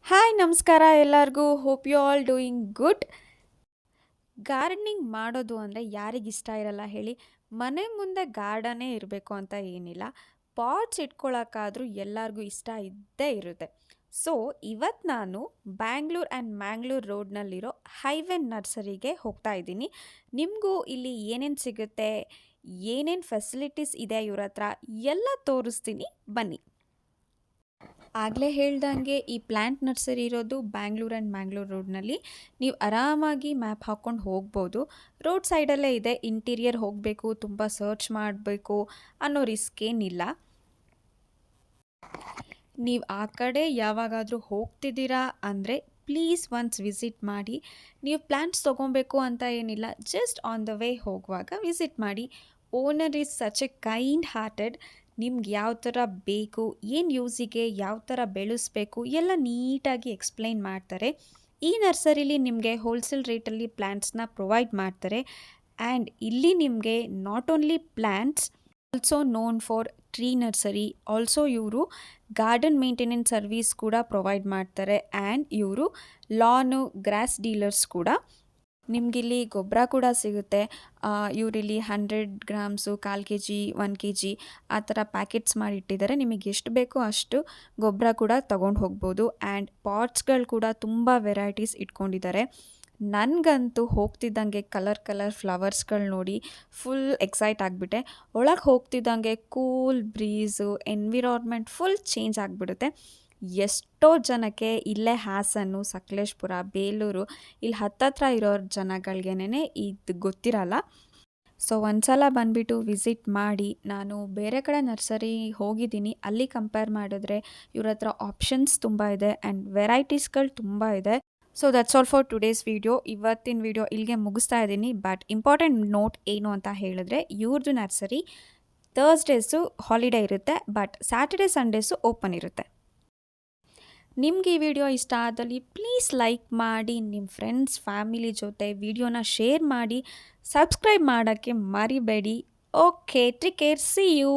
Hi ನಮಸ್ಕಾರ ಎಲ್ಲರಿಗೂ. Hope you all doing good. Gardening ಮಾಡೋದು ಅಂದರೆ ಯಾರಿಗಿಷ್ಟ ಇರಲ್ಲ ಹೇಳಿ. ಮನೆ ಮುಂದೆ ಗಾರ್ಡನೇ ಇರಬೇಕು ಅಂತ ಏನಿಲ್ಲ, ಪಾಟ್ಸ್ ಇಟ್ಕೊಳ್ಳೋಕ್ಕಾದ್ರೂ ಎಲ್ಲರಿಗೂ ಇಷ್ಟ ಇದ್ದೇ ಇರುತ್ತೆ. ಸೊ ಇವತ್ತು ನಾನು ಬ್ಯಾಂಗ್ಳೂರ್ ಆ್ಯಂಡ್ ಮ್ಯಾಂಗ್ಳೂರ್ ರೋಡ್ನಲ್ಲಿರೋ ಹೈವೇ ನರ್ಸರಿಗೆ ಹೋಗ್ತಾ ಇದ್ದೀನಿ. ನಿಮಗೂ ಇಲ್ಲಿ ಏನೇನು ಸಿಗುತ್ತೆ, ಏನೇನು ಫೆಸಿಲಿಟೀಸ್ ಇದೆ ಇವ್ರ ಹತ್ರ ಎಲ್ಲ ತೋರಿಸ್ತೀನಿ, ಬನ್ನಿ. ಆಗಲೇ ಹೇಳ್ದಂಗೆ ಈ ಪ್ಲ್ಯಾಂಟ್ ನರ್ಸರಿ ಇರೋದು ಬ್ಯಾಂಗ್ಳೂರ್ ಆ್ಯಂಡ್ ಮ್ಯಾಂಗ್ಳೂರ್ ರೋಡ್ನಲ್ಲಿ. ನೀವು ಆರಾಮಾಗಿ ಮ್ಯಾಪ್ ಹಾಕ್ಕೊಂಡು ಹೋಗ್ಬೋದು. ರೋಡ್ ಸೈಡಲ್ಲೇ ಇದೆ. ಇಂಟೀರಿಯರ್ ಹೋಗಬೇಕು, ತುಂಬ ಸರ್ಚ್ ಮಾಡಬೇಕು ಅನ್ನೋ ರಿಸ್ಕ್ ಏನಿಲ್ಲ. ನೀವು ಆ ಕಡೆ ಯಾವಾಗಾದರೂ ಹೋಗ್ತಿದ್ದೀರಾ ಅಂದರೆ ಪ್ಲೀಸ್ ಒನ್ಸ್ ವಿಸಿಟ್ ಮಾಡಿ. ನೀವು ಪ್ಲ್ಯಾಂಟ್ಸ್ ತೊಗೊಬೇಕು ಅಂತ ಏನಿಲ್ಲ, ಜಸ್ಟ್ ಆನ್ ದ ವೇ ಹೋಗುವಾಗ ವಿಸಿಟ್ ಮಾಡಿ. Owner is such A kind hearted. ನಿಮ್ಗೆ ಯಾವ ಥರ ಬೇಕು, ಏನು ಯೂಸಿಗೆ ಯಾವ ಥರ ಬೆಳೆಸ್ಬೇಕು ಎಲ್ಲ ನೀಟಾಗಿ ಎಕ್ಸ್ಪ್ಲೈನ್ ಮಾಡ್ತಾರೆ. ಈ ನರ್ಸರಿಲಿ ನಿಮಗೆ ಹೋಲ್ಸೇಲ್ ರೇಟಲ್ಲಿ ಪ್ಲ್ಯಾಂಟ್ಸ್ನ ಪ್ರೊವೈಡ್ ಮಾಡ್ತಾರೆ. ಆ್ಯಂಡ್ ಇಲ್ಲಿ ನಿಮಗೆ not only plants, also known for tree nursery. Also ಇವರು ಗಾರ್ಡನ್ ಮೇಂಟೆನೆನ್ಸ್ ಸರ್ವಿಸ್ ಕೂಡ ಪ್ರೊವೈಡ್ ಮಾಡ್ತಾರೆ. ಆ್ಯಂಡ್ ಇವರು ಲಾನು ಗ್ರಾಸ್ ಡೀಲರ್ಸ್ ಕೂಡ. ನಿಮಗಿಲ್ಲಿ ಗೊಬ್ಬರ ಕೂಡ ಸಿಗುತ್ತೆ. ಇವರಿಲ್ಲಿ 100 ಗ್ರಾಮ್ಸು, 1/4 kg, 1 kg ಆ ಥರ ಪ್ಯಾಕೆಟ್ಸ್ ಮಾಡಿಟ್ಟಿದ್ದಾರೆ. ನಿಮಗೆ ಎಷ್ಟು ಬೇಕೋ ಅಷ್ಟು ಗೊಬ್ಬರ ಕೂಡ ತೊಗೊಂಡು ಹೋಗ್ಬೋದು. ಆ್ಯಂಡ್ ಪಾಟ್ಸ್ಗಳು ಕೂಡ ತುಂಬ ವೆರೈಟೀಸ್ ಇಟ್ಕೊಂಡಿದ್ದಾರೆ. ನನಗಂತೂ ಹೋಗ್ತಿದ್ದಂಗೆ ಕಲರ್ ಫ್ಲವರ್ಸ್ಗಳು ನೋಡಿ ಫುಲ್ ಎಕ್ಸೈಟ್ ಆಗಿಬಿಟ್ಟೆ. ಒಳಗೆ ಹೋಗ್ತಿದ್ದಂಗೆ cool breeze, environment full change ಆಗಿಬಿಡುತ್ತೆ. ಎಷ್ಟೋ ಜನಕ್ಕೆ ಇಲ್ಲೇ ಹಾಸನ್ನು, ಸಕಲೇಶಪುರ, ಬೇಲೂರು ಇಲ್ಲಿ ಹತ್ತತ್ರ ಇರೋ ಜನಗಳ್ಗೇನೆ ಇದು ಗೊತ್ತಿರಲ್ಲ. ಸೊ ಒಂದ್ಸಲ ಬಂದುಬಿಟ್ಟು ವಿಸಿಟ್ ಮಾಡಿ. ನಾನು ಬೇರೆ ಕಡೆ ನರ್ಸರಿ ಹೋಗಿದ್ದೀನಿ, ಅಲ್ಲಿ ಕಂಪೇರ್ ಮಾಡಿದ್ರೆ ಇವ್ರ ಹತ್ರ ಆಪ್ಷನ್ಸ್ ತುಂಬ ಇದೆ ಆ್ಯಂಡ್ ವೆರೈಟೀಸ್ಗಳು ತುಂಬ ಇದೆ. So that's all for today's video. ಇವತ್ತಿನ ವಿಡಿಯೋ ಇಲ್ಲಿಗೆ ಮುಗಿಸ್ತಾ ಇದ್ದೀನಿ. ಬಟ್ ಇಂಪಾರ್ಟೆಂಟ್ ನೋಟ್ ಏನು ಅಂತ ಹೇಳಿದ್ರೆ, ಇವ್ರದ್ದು ನರ್ಸರಿ ಥರ್ಸ್ಡೇಸು ಹಾಲಿಡೇ ಇರುತ್ತೆ, ಬಟ್ ಸ್ಯಾಟರ್ಡೇ ಸಂಡೇಸು ಓಪನ್ ಇರುತ್ತೆ. ನಿಮ್ಗೆ ಈ ವಿಡಿಯೋ ಇಷ್ಟ ಆದಲ್ಲಿ ಪ್ಲೀಸ್ ಲೈಕ್ ಮಾಡಿ, ನಿಮ್ಮ ಫ್ರೆಂಡ್ಸ್ ಫ್ಯಾಮಿಲಿ ಜೊತೆ ವಿಡಿಯೋನ ಶೇರ್ ಮಾಡಿ, ಸಬ್ಸ್ಕ್ರೈಬ್ ಮಾಡೋಕ್ಕೆ ಮರಿಬೇಡಿ. Okay, take care, see you.